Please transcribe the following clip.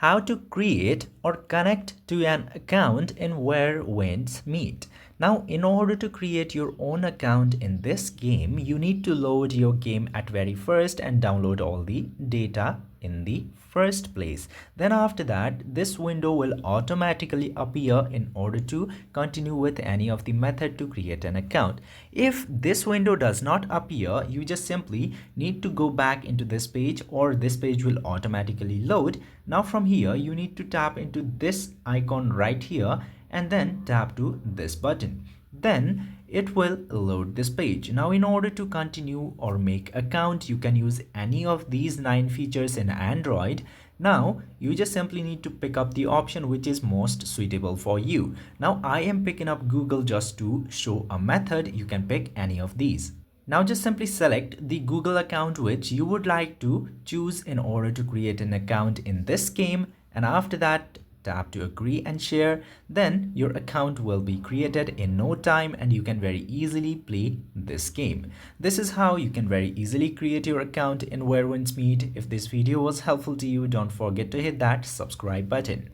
how to create or connect to an account in where winds meet. Now, in order to create your own account in this game, you need to load your game at very first and download all the data in the first place. Then after that, this window will automatically appear in order to continue with any of the method to create an account. If this window does not appear, you just simply need to go back into this page, or this page will automatically load. Now from here, you need to tap into this icon right here and then tap to this button. Then it will load this page. Now in order to continue or make account, you can use any of these 9 features in Android. Now you just simply need to pick up the option which is most suitable for you. Now I am picking up Google just to show a method. You can pick any of these. Now just simply select the Google account which you would like to choose in order to create an account in this game, and after that tap to agree and share. Then your account will be created in no time and you can very easily play this game. This is how you can very easily create your account in Where Winds Meet. If this video was helpful to you, don't forget to hit that subscribe button.